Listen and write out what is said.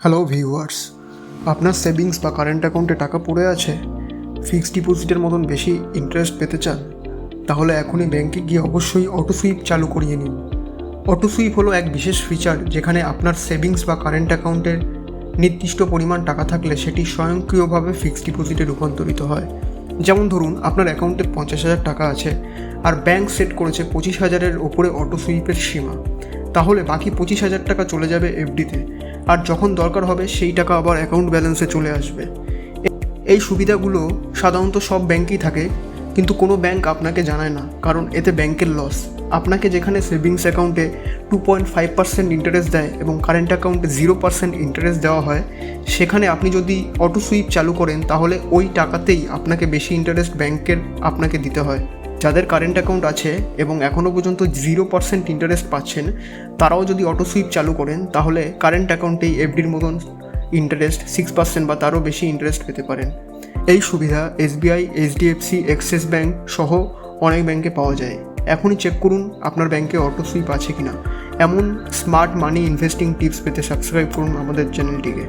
Hello viewers, আপনার savings বা current অ্যাকাউন্টে টাকা পড়ে আছে, ফিক্সড ডিপোজিটের মতন বেশি ইন্টারেস্ট পেতে চান, তাহলে এখনই ব্যাংকে গিয়ে অবশ্যই অটো সুইপ চালু করিয়ে নিন। অটো সুইপ হলো এক বিশেষ ফিচার যেখানে আপনার সেভিংস বা কারেন্ট অ্যাকাউন্টের নির্দিষ্ট পরিমাণ টাকা থাকলে সেটি স্বয়ংক্রিয়ভাবে ফিক্সড ডিপোজিটে রূপান্তরিত হয়। যেমন ধরুন, আপনার অ্যাকাউন্টে 50,000 টাকা আছে আর ব্যাংক সেট করেছে 25,000-এর ওপরে অটো সুইপের সীমা, তাহলে বাকি 25,000 টাকা চলে যাবে এফডিতে, আর যখন দরকার হবে সেই টাকা আবার অ্যাকাউন্ট ব্যালেন্সে চলে আসবে। এই সুবিধাগুলো সাধারণত সব ব্যাংকেই থাকে, কিন্তু কোনো ব্যাংক আপনাকে জানায় না, কারণ এতে ব্যাংকের লস। আপনাকে যেখানে সেভিংস অ্যাকাউন্টে 2.5% ইন্টারেস্ট দেয় এবং কারেন্ট অ্যাকাউন্টে 0% ইন্টারেস্ট দেওয়া হয়, সেখানে আপনি যদি অটো সুইপ চালু করেন তাহলে ওই টাকাতেই আপনাকে বেশি ইন্টারেস্ট ব্যাংকের আপনাকে দিতে হয়। যাদের কারেন্ট অ্যাকাউন্ট আছে এবং এখনও পর্যন্ত 0% ইন্টারেস্ট পাচ্ছেন, তারাও যদি অটো সুইপ চালু করেন তাহলে কারেন্ট অ্যাকাউন্টেই এফডির মতন ইন্টারেস্ট 6% বা তারও বেশি ইন্টারেস্ট পেতে পারেন। এই সুবিধা এসবিআই, এইচডিএফসি, অ্যাক্সিস ব্যাংক সহ অনেক ব্যাংকে পাওয়া যায়। এখনই চেক করুন আপনার ব্যাংকে অটো সুইপ আছে কিনা। এমন স্মার্ট মানি ইনভেস্টিং টিপস পেতে সাবস্ক্রাইব করুন আমাদের চ্যানেলটিকে।